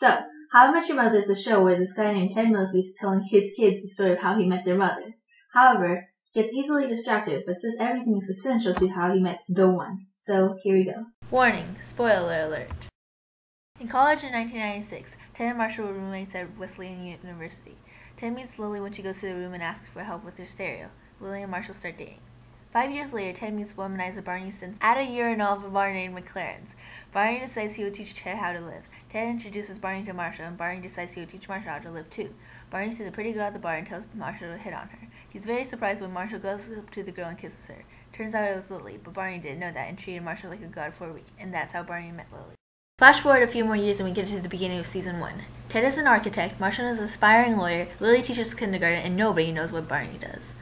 So, How I Met Your Mother is a show where this guy named Ted Mosby is telling his kids the story of how he met their mother. However, he gets easily distracted, but says everything is essential to how he met the one. So, here we go. Warning, spoiler alert. In college in 1996, Ted and Marshall were roommates at Wesleyan University. Ted meets Lily when she goes to the room and asks for help with her stereo. Lily and Marshall start dating. 5 years later, Ted meets womanizer Barney Stinson at a urinal of a bar named McLaren's. Barney decides he would teach Ted how to live. Ted introduces Barney to Marshall, and Barney decides he would teach Marshall how to live too. Barney sees a pretty girl at the bar and tells Marshall to hit on her. He's very surprised when Marshall goes up to the girl and kisses her. Turns out it was Lily, but Barney didn't know that and treated Marshall like a god for a week, and that's how Barney met Lily. Flash forward a few more years and we get to the beginning of season 1. Ted is an architect, Marshall is an aspiring lawyer, Lily teaches kindergarten, and nobody knows what Barney does.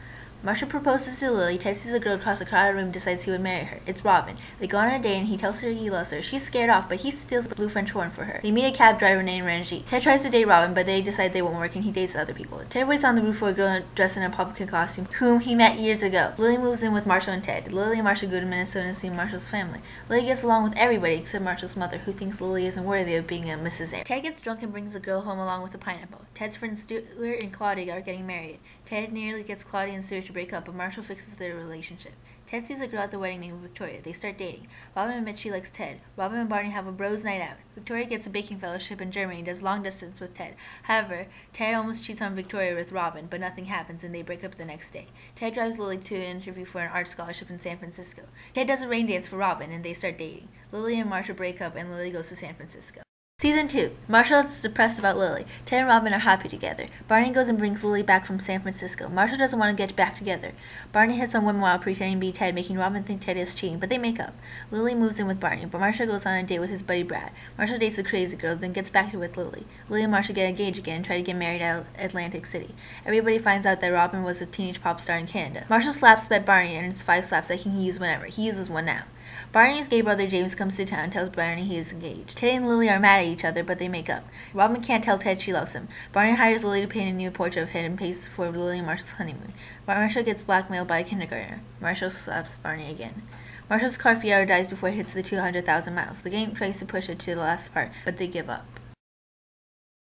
Marshall proposes to Lily. Ted sees a girl across a crowded room and decides he would marry her. It's Robin. They go on a date and he tells her he loves her. She's scared off, but he steals a blue French horn for her. They meet a cab driver named Ranjit. Ted tries to date Robin, but they decide they won't work and he dates other people. Ted waits on the roof for a girl dressed in a pumpkin costume, whom he met years ago. Lily moves in with Marshall and Ted. Lily and Marshall go to Minnesota and see Marshall's family. Lily gets along with everybody except Marshall's mother, who thinks Lily isn't worthy of being a Mrs. A. Ted gets drunk and brings the girl home along with a pineapple. Ted's friends Stuart and Claudia are getting married. Ted nearly gets Claudia and Stuart to break up, but Marshall fixes their relationship. Ted sees a girl at the wedding named Victoria. They start dating. Robin admits she likes Ted. Robin and Barney have a bros night out. Victoria gets a baking fellowship in Germany and does long distance with Ted. However, Ted almost cheats on Victoria with Robin, but nothing happens and they break up the next day. Ted drives Lily to an interview for an art scholarship in San Francisco. Ted does a rain dance for Robin and they start dating. Lily and Marshall break up and Lily goes to San Francisco. Season 2. Marshall is depressed about Lily. Ted and Robin are happy together. Barney goes and brings Lily back from San Francisco. Marshall doesn't want to get back together. Barney hits on women while pretending to be Ted, making Robin think Ted is cheating, but they make up. Lily moves in with Barney, but Marshall goes on a date with his buddy Brad. Marshall dates a crazy girl, then gets back with Lily. Lily and Marshall get engaged again and try to get married at Atlantic City. Everybody finds out that Robin was a teenage pop star in Canada. Marshall slaps Barney and earns 5 slaps that he can use whenever. He uses one now. Barney's gay brother James comes to town and tells Barney he is engaged. Ted and Lily are mad at each other, but they make up. Robin can't tell Ted she loves him. Barney hires Lily to paint a new portrait of him and pays for Lily and Marshall's honeymoon. Marshall gets blackmailed by a kindergartner. Marshall slaps Barney again. Marshall's car Fiero dies before it hits the 200,000 miles. The gang tries to push it to the last part, but they give up.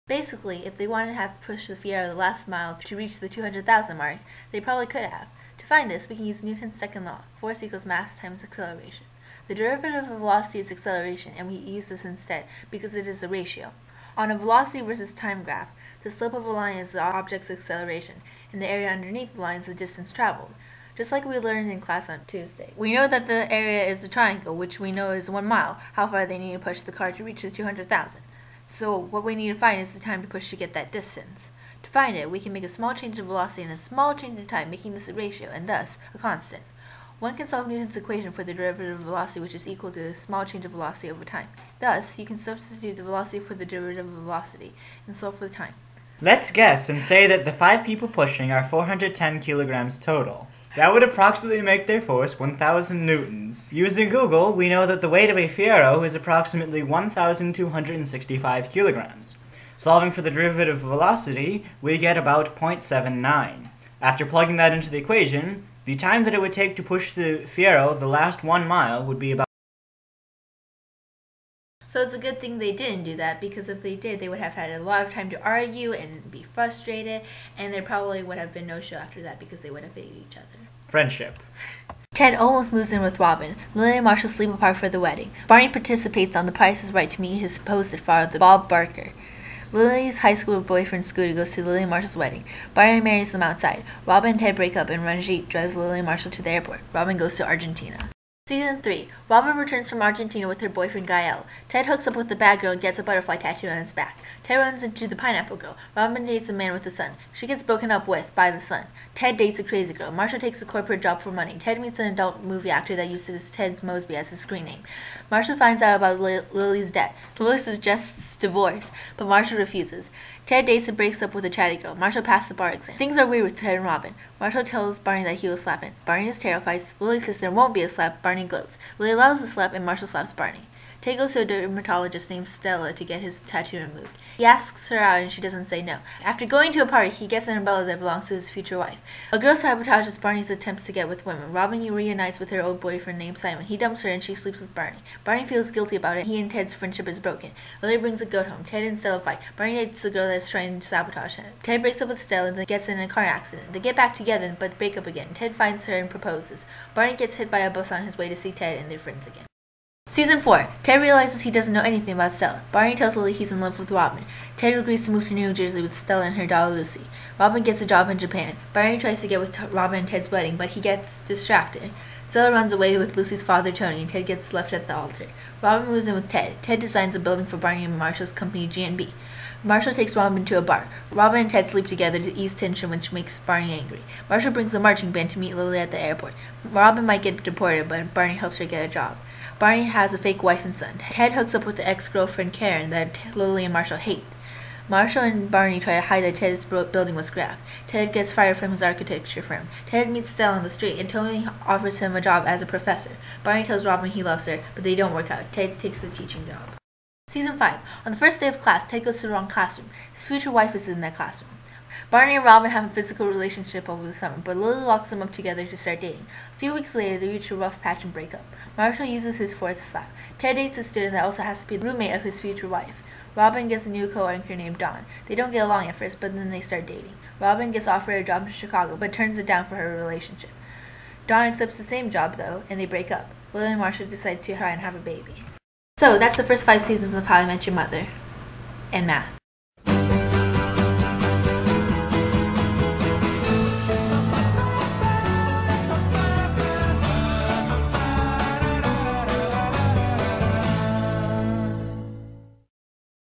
Basically, if they wanted to have pushed the Fiero the last mile to reach the 200,000 mark, they probably could have. To find this, we can use Newton's second law, force equals mass times acceleration. The derivative of velocity is acceleration, and we use this instead because it is a ratio. On a velocity versus time graph, the slope of a line is the object's acceleration, and the area underneath the line is the distance traveled. Just like we learned in class on Tuesday. We know that the area is a triangle, which we know is 1 mile, how far they need to push the car to reach the 200,000. So what we need to find is the time to push to get that distance. To find it, we can make a small change in velocity and a small change in time, making this a ratio, and thus a constant. One can solve Newton's equation for the derivative of velocity, which is equal to the small change of velocity over time. Thus, you can substitute the velocity for the derivative of velocity and solve for the time. Let's guess and say that the 5 people pushing are 410 kilograms total. That would approximately make their force 1,000 newtons. Using Google, we know that the weight of a Fiero is approximately 1,265 kilograms. Solving for the derivative of velocity, we get about 0.79. After plugging that into the equation, the time that it would take to push the Fiero the last 1 mile would be about. So it's a good thing they didn't do that, because if they did, they would have had a lot of time to argue and be frustrated, and there probably would have been no show after that because they would have hated each other. Friendship. Ted almost moves in with Robin. Lily and Marshall sleep apart for the wedding. Barney participates on The Price is Right to meet his supposed father, Bob Barker. Lily's high school boyfriend Scooter goes to Lily and Marshall's wedding. Barney marries them outside. Robin and Ted break up and Ranjit drives Lily and Marshall to the airport. Robin goes to Argentina. Season 3. Robin returns from Argentina with her boyfriend Gael. Ted hooks up with the bad girl and gets a butterfly tattoo on his back. Ted runs into the pineapple girl. Robin dates a man with a son. She gets broken up with by the son. Ted dates a crazy girl. Marshall takes a corporate job for money. Ted meets an adult movie actor that uses Ted Mosby as his screen name. Marshall finds out about Lily's debt. Lily suggests divorce, but Marshall refuses. Ted dates and breaks up with a chatty girl. Marshall passed the bar exam. Things are weird with Ted and Robin. Marshall tells Barney that he will slap him. Barney is terrified. Lily says there won't be a slap. Barney gloats. Lily allows the slap and Marshall slaps Barney. Ted goes to a dermatologist named Stella to get his tattoo removed. He asks her out and she doesn't say no. After going to a party, he gets an umbrella that belongs to his future wife. A girl sabotages Barney's attempts to get with women. Robin reunites with her old boyfriend named Simon. He dumps her and she sleeps with Barney. Barney feels guilty about it. He and Ted's friendship is broken. Lily brings a goat home. Ted and Stella fight. Barney dates the girl that is trying to sabotage him. Ted breaks up with Stella and then gets in a car accident. They get back together but break up again. Ted finds her and proposes. Barney gets hit by a bus on his way to see Ted and they're friends again. Season 4. Ted realizes he doesn't know anything about Stella. Barney tells Lily he's in love with Robin. Ted agrees to move to New Jersey with Stella and her daughter Lucy. Robin gets a job in Japan. Barney tries to get with Robin and Ted's wedding, but he gets distracted. Stella runs away with Lucy's father Tony, and Ted gets left at the altar. Robin moves in with Ted. Ted designs a building for Barney and Marshall's company G&B. Marshall takes Robin to a bar. Robin and Ted sleep together to ease tension, which makes Barney angry. Marshall brings a marching band to meet Lily at the airport. Robin might get deported, but Barney helps her get a job. Barney has a fake wife and son. Ted hooks up with the ex-girlfriend Karen that Lily and Marshall hate. Marshall and Barney try to hide that Ted's building was scrapped. Ted gets fired from his architecture firm. Ted meets Stella on the street, and Tony offers him a job as a professor. Barney tells Robin he loves her, but they don't work out. Ted takes the teaching job. Season 5. On the first day of class, Ted goes to the wrong classroom. His future wife is in that classroom. Barney and Robin have a physical relationship over the summer, but Lily locks them up together to start dating. A few weeks later, they reach a rough patch and break up. Marshall uses his force to slap. Ted dates a student that also has to be the roommate of his future wife. Robin gets a new co-anchor named Dawn. They don't get along at first, but then they start dating. Robin gets offered a job in Chicago, but turns it down for her relationship. Dawn accepts the same job, though, and they break up. Lily and Marshall decide to try and have a baby. So, that's the first 5 seasons of How I Met Your Mother and math.